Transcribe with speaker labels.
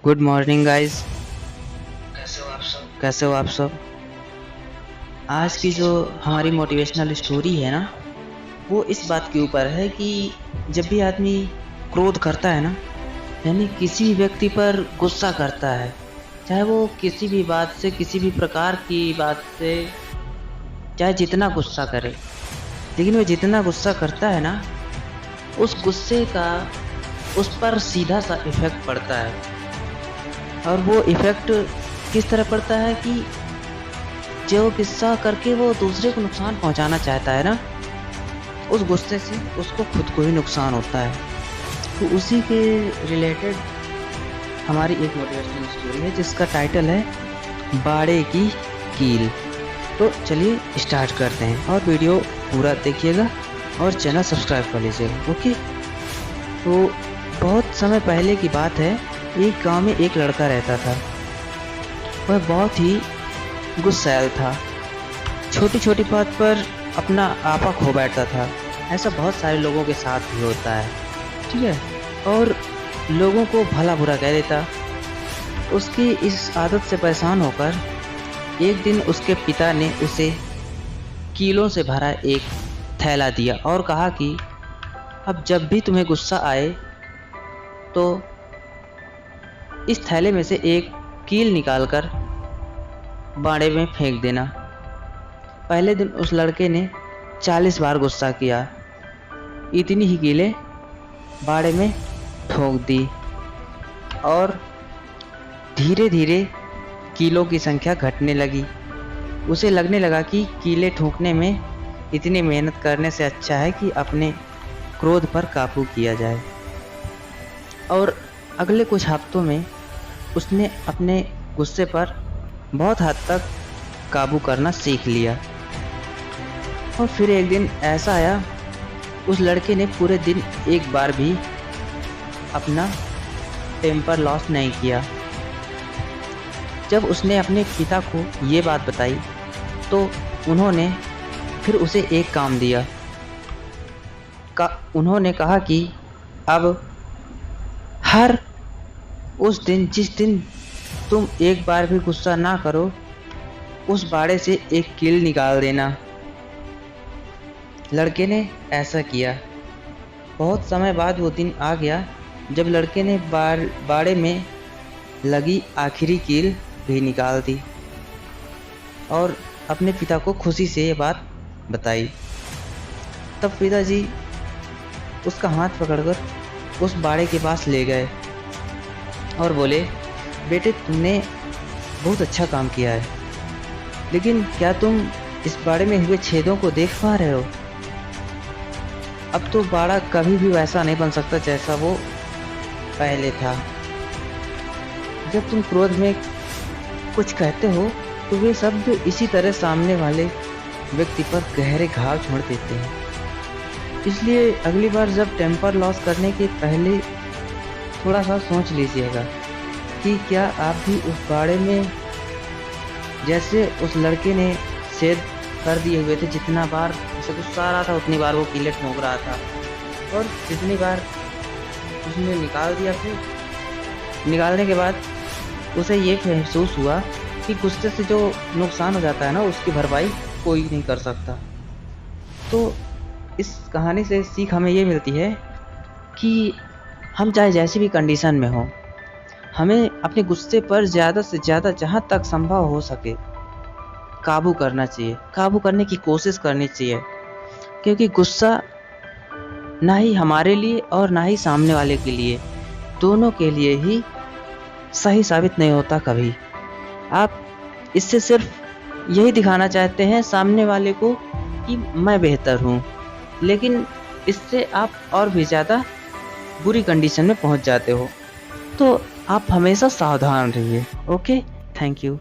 Speaker 1: Good morning guys.
Speaker 2: कैसे हो आप सब?
Speaker 1: आज की जो हमारी मोटिवेशनल स्टोरी है ना, वो इस बात के ऊपर है कि जब भी आदमी क्रोध करता है ना, यानी किसी भी व्यक्ति पर गुस्सा करता है, चाहे वो किसी भी बात से, किसी भी प्रकार की बात से, चाहे जितना गुस्सा करे, लेकिन वो जितना गुस्सा करता है ना, उस गुस्से का उस पर सीधा सा इफ़ेक्ट पड़ता है। और वो इफ़ेक्ट किस तरह पड़ता है कि जो गुस्सा करके वो दूसरे को नुकसान पहुंचाना चाहता है ना, उस गुस्से से उसको खुद को ही नुकसान होता है। तो उसी के रिलेटेड हमारी एक मोटिवेशनल स्टोरी है जिसका टाइटल है बाड़े की कील। तो चलिए स्टार्ट करते हैं और वीडियो पूरा देखिएगा और चैनल सब्सक्राइब कर लीजिएगा। ओके। तो बहुत समय पहले की बात है, एक गांव में एक लड़का रहता था। वह बहुत ही गुस्सैल था, छोटी छोटी बात पर अपना आपा खो बैठता था। ऐसा बहुत सारे लोगों के साथ भी होता है, ठीक है, और लोगों को भला बुरा कह देता। उसकी इस आदत से परेशान होकर एक दिन उसके पिता ने उसे कीलों से भरा एक थैला दिया और कहा कि अब जब भी तुम्हें गुस्सा आए तो इस थैले में से एक कील निकालकर बाड़े में फेंक देना। पहले दिन उस लड़के ने 40 बार गुस्सा किया, इतनी ही कीलें बाड़े में ठोक दी और धीरे धीरे कीलों की संख्या घटने लगी। उसे लगने लगा कि कीलें ठोकने में इतनी मेहनत करने से अच्छा है कि अपने क्रोध पर काबू किया जाए। और अगले कुछ हफ्तों में उसने अपने गुस्से पर बहुत हद तक काबू करना सीख लिया। और फिर एक दिन ऐसा आया, उस लड़के ने पूरे दिन एक बार भी अपना टेम्पर लॉस नहीं किया। जब उसने अपने पिता को ये बात बताई तो उन्होंने फिर उसे एक काम दिया। उन्होंने कहा कि अब हर उस दिन जिस दिन तुम एक बार भी गुस्सा ना करो, उस बाड़े से एक कील निकाल देना। लड़के ने ऐसा किया। बहुत समय बाद वो दिन आ गया जब लड़के ने बाड़े में लगी आखिरी कील भी निकाल दी और अपने पिता को खुशी से ये बात बताई। तब पिताजी उसका हाथ पकड़कर उस बाड़े के पास ले गए और बोले, बेटे तुमने बहुत अच्छा काम किया है, लेकिन क्या तुम इस बाड़े में हुए छेदों को देख पा रहे हो? अब तो बाड़ा कभी भी वैसा नहीं बन सकता जैसा वो पहले था। जब तुम क्रोध में कुछ कहते हो तो वे शब्द इसी तरह सामने वाले व्यक्ति पर गहरे घाव छोड़ देते हैं। इसलिए अगली बार जब टेम्पर लॉस करने के पहले थोड़ा सा सोच लीजिएगा कि क्या आप भी उस बाड़े में जैसे उस लड़के ने छेद कर दिए हुए थे, जितना बार उसे गुस्सा आ रहा था उतनी बार वो कीलें ठोक रहा था और जितनी बार उसने निकाल दिया, फिर निकालने के बाद उसे ये महसूस हुआ कि गुस्से से जो नुकसान हो जाता है ना, उसकी भरपाई कोई नहीं कर सकता। तो इस कहानी से सीख हमें ये मिलती है कि हम चाहे जैसी भी कंडीशन में हो, हमें अपने गुस्से पर ज़्यादा से ज़्यादा जहाँ तक संभव हो सके काबू करना चाहिए, काबू करने की कोशिश करनी चाहिए, क्योंकि गुस्सा ना ही हमारे लिए और ना ही सामने वाले के लिए, दोनों के लिए ही सही साबित नहीं होता कभी। आप इससे सिर्फ यही दिखाना चाहते हैं सामने वाले को कि मैं बेहतर हूँ, लेकिन इससे आप और भी ज़्यादा बुरी कंडीशन में पहुँच जाते हो। तो आप हमेशा सावधान रहिए। Okay, thank you.